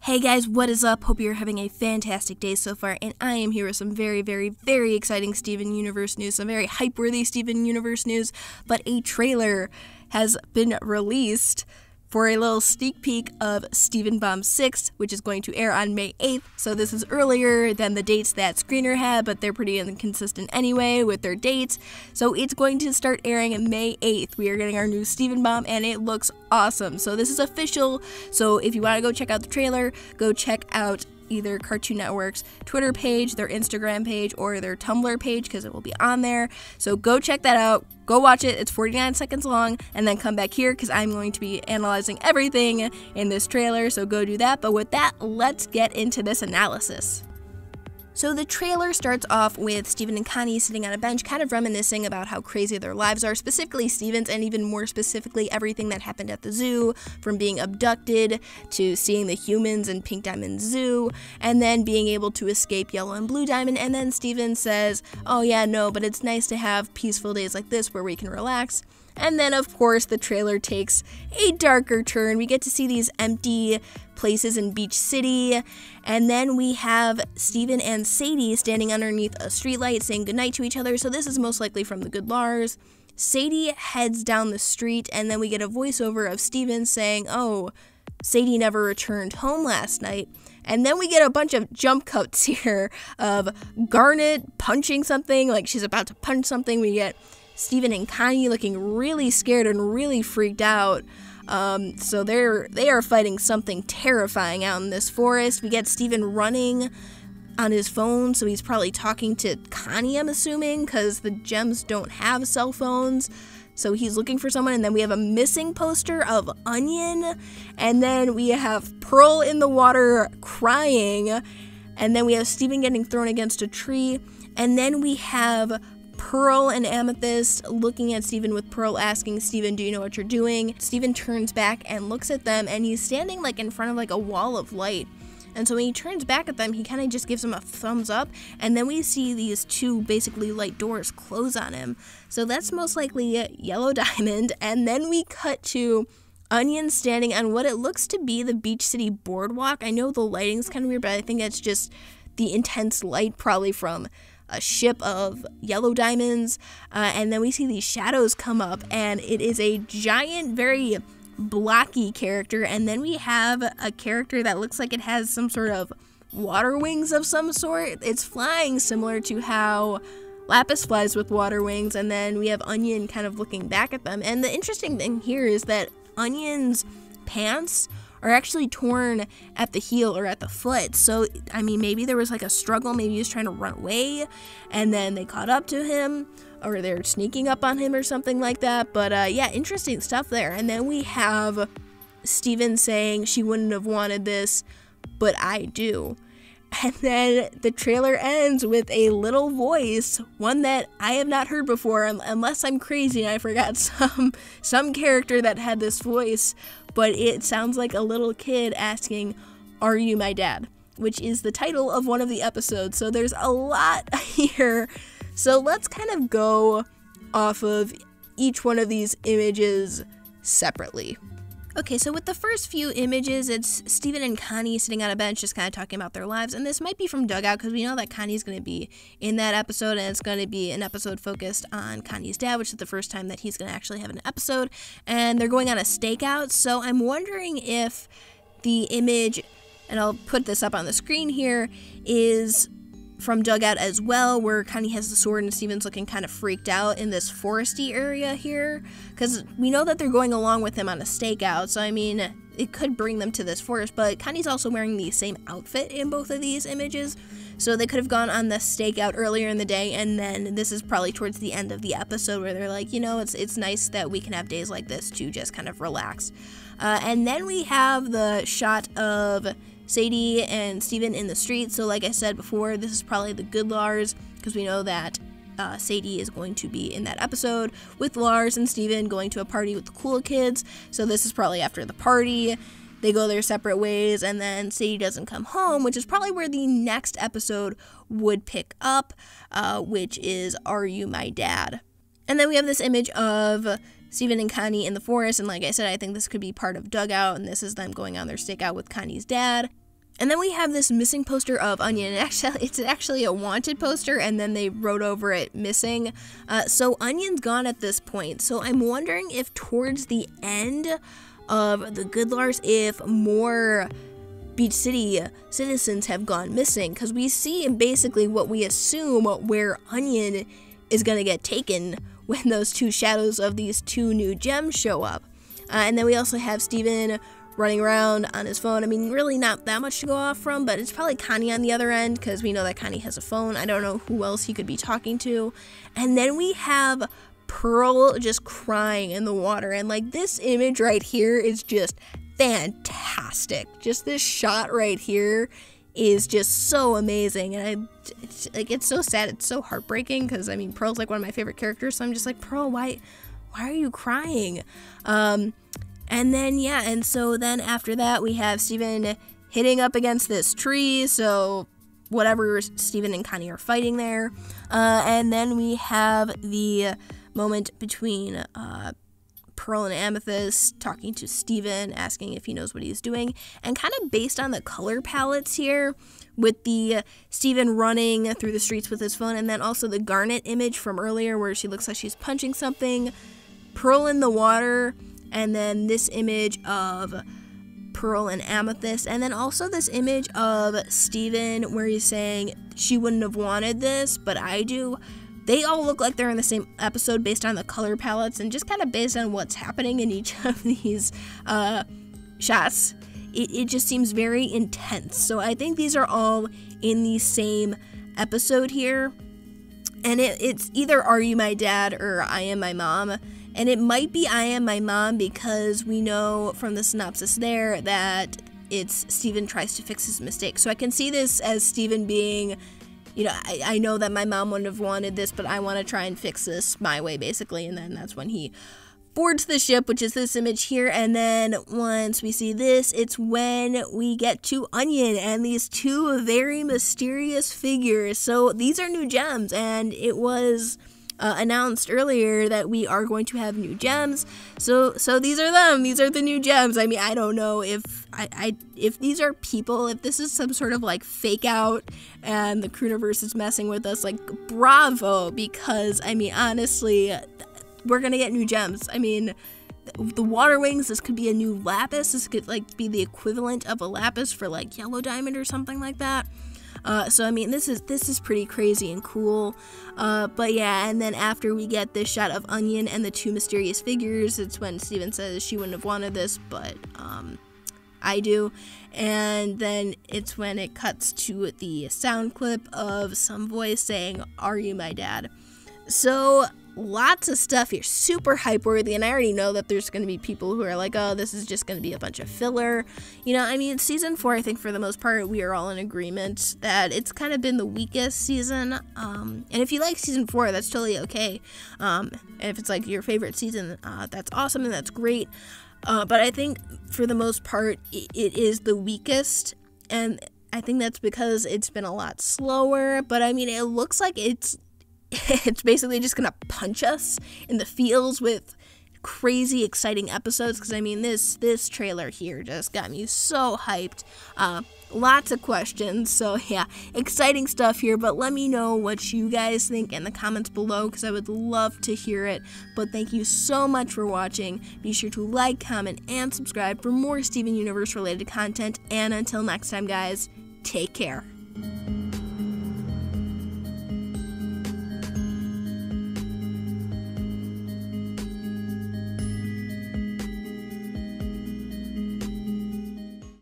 Hey guys, what is up? Hope you're having a fantastic day so far, and I am here with some very exciting Steven Universe news, some very hype-worthy Steven Universe news, but a trailer has been released for a little sneak peek of Steven Bomb 6, which is going to air on May 8th, so this is earlier than the dates that Screener had, but they're pretty inconsistent anyway with their dates, so it's going to start airing on May 8th. We are getting our new Steven Bomb, and it looks awesome, so this is official, so if you want to go check out the trailer, go check out either Cartoon Network's Twitter page, their Instagram page, or their Tumblr page, because it will be on there. So go check that out. Go watch it. It's 49 seconds long, and then come back here, because I'm going to be analyzing everything in this trailer, so go do that. But with that, let's get into this analysis. So the trailer starts off with Steven and Connie sitting on a bench, kind of reminiscing about how crazy their lives are, specifically Steven's, and even more specifically everything that happened at the zoo, from being abducted to seeing the humans in Pink Diamond Zoo, and then being able to escape Yellow and Blue Diamond, and then Steven says, oh yeah, no, but it's nice to have peaceful days like this where we can relax. And then, of course, the trailer takes a darker turn. We get to see these empty places in Beach City, and then we have Steven and Sadie standing underneath a streetlight saying goodnight to each other, so this is most likely from the Good Lars. Sadie heads down the street, and then we get a voiceover of Steven saying, oh, Sadie never returned home last night. And then we get a bunch of jump cuts here of Garnet punching something, like she's about to punch something. We get Steven and Connie looking really scared and really freaked out. So they are fighting something terrifying out in this forest. We get Steven running on his phone, so he's probably talking to Connie, I'm assuming, because the gems don't have cell phones. So he's looking for someone, and then we have a missing poster of Onion, and then we have Pearl in the water crying, and then we have Steven getting thrown against a tree, and then we have Pearl and Amethyst looking at Steven, with Pearl asking Steven, do you know what you're doing? Steven turns back and looks at them, and he's standing like in front of like a wall of light. And so when he turns back at them, he kind of just gives them a thumbs up, and then we see these two basically light doors close on him. So that's most likely Yellow Diamond, and then we cut to Onion standing on what it looks to be the Beach City boardwalk. I know the lighting's kind of weird, but I think it's just the intense light probably from a ship of yellow diamonds, and then we see these shadows come up, and it is a giant, very blocky character, and then we have a character that looks like it has some sort of water wings of some sort. It's flying similar to how Lapis flies with water wings, and then we have Onion kind of looking back at them. And the interesting thing here is that Onion's pants are actually torn at the heel or at the foot. So, I mean, maybe there was like a struggle, maybe he was trying to run away, and then they caught up to him, or they're sneaking up on him or something like that. But yeah, interesting stuff there. And then we have Steven saying she wouldn't have wanted this, but I do. And then the trailer ends with a little voice, one that I have not heard before, unless I'm crazy and I forgot some character that had this voice, but it sounds like a little kid asking, are you my dad? Which is the title of one of the episodes, so there's a lot here. So let's kind of go off of each one of these images separately. Okay, so with the first few images, it's Steven and Connie sitting on a bench just kind of talking about their lives, and this might be from Dugout because we know that Connie's going to be in that episode, and it's going to be an episode focused on Connie's dad, which is the first time that he's going to actually have an episode, and they're going on a stakeout, so I'm wondering if the image, and I'll put this up on the screen here, is from Dugout as well, where Connie has the sword and Steven's looking kind of freaked out in this foresty area here, because we know that they're going along with him on a stakeout, so I mean, it could bring them to this forest, but Connie's also wearing the same outfit in both of these images, so they could have gone on the stakeout earlier in the day, and then this is probably towards the end of the episode where they're like, you know, it's nice that we can have days like this to just kind of relax. And then we have the shot of Sadie and Steven in the street, so like I said before, this is probably the Good Lars, because we know that Sadie is going to be in that episode with Lars and Steven going to a party with the cool kids, so this is probably after the party. They go their separate ways, and then Sadie doesn't come home, which is probably where the next episode would pick up, which is Are You My Dad? And then we have this image of Steven and Connie in the forest, and like I said, I think this could be part of Dugout, and this is them going on their stakeout with Connie's dad. And then we have this missing poster of Onion. It's actually a wanted poster, and then they wrote over it missing. So Onion's gone at this point. So I'm wondering if towards the end of the Good Lars, if more Beach City citizens have gone missing, because we see basically what we assume where Onion is going to get taken when those two shadows of these two new gems show up. And then we also have Steven running around on his phone. I mean, really not that much to go off from, but it's probably Connie on the other end, because we know that Connie has a phone. I don't know who else he could be talking to. And then we have Pearl just crying in the water, and like this image right here is just fantastic. Just this shot right here is just so amazing, and it's so sad, it's so heartbreaking, because I mean, Pearl's like one of my favorite characters, so I'm just like, Pearl, why are you crying? And then and so then after that we have Steven hitting up against this tree, so whatever, Steven and Connie are fighting there, and then we have the moment between Pearl and Amethyst talking to Steven, asking if he knows what he's doing, and kind of based on the color palettes here, with the Steven running through the streets with his phone, and then also the Garnet image from earlier where she looks like she's punching something, Pearl in the water, and then this image of Pearl and Amethyst, and then also this image of Steven where he's saying she wouldn't have wanted this, but I do. They all look like they're in the same episode based on the color palettes and just kind of based on what's happening in each of these shots. It just seems very intense. So I think these are all in the same episode here. And it's either Are You My Dad or I Am My Mom. And it might be I Am My Mom because we know from the synopsis there that it's Steven tries to fix his mistake. So I can see this as Steven being, you know, I know that my mom wouldn't have wanted this, but I want to try and fix this my way, basically. And then that's when he boards the ship, which is this image here. And then once we see this, it's when we get to Onion and these two very mysterious figures. So these are new gems, and it was announced earlier that we are going to have new gems. So these are them. These are the new gems. I mean, I don't know if if these are people, if this is some sort of like fake out and the Croonerverse is messing with us, like bravo, because I mean, honestly, we're gonna get new gems. I mean, the water wings, this could be a new lapis. This could like be the equivalent of a lapis for like yellow diamond or something like that. So I mean, this is pretty crazy and cool. But yeah, and then after we get this shot of Onion and the two mysterious figures, it's when Steven says she wouldn't have wanted this, but I do. And then it's when it cuts to the sound clip of some voice saying, "Are you my dad?" So lots of stuff here, super hype worthy, and I already know that there's going to be people who are like, oh, this is just going to be a bunch of filler. You know, I mean, season 4, I think for the most part, we are all in agreement that it's kind of been the weakest season, and if you like season 4, that's totally okay, and if it's like your favorite season, that's awesome and that's great, but I think for the most part, it is the weakest, and I think that's because it's been a lot slower, but I mean, it looks like it's basically just gonna punch us in the feels with crazy exciting episodes, because I mean, this trailer here just got me so hyped. Lots of questions, so yeah, exciting stuff here, but let me know what you guys think in the comments below, because I would love to hear it. But thank you so much for watching. Be sure to like, comment, and subscribe for more Steven Universe related content, and until next time, guys, take care.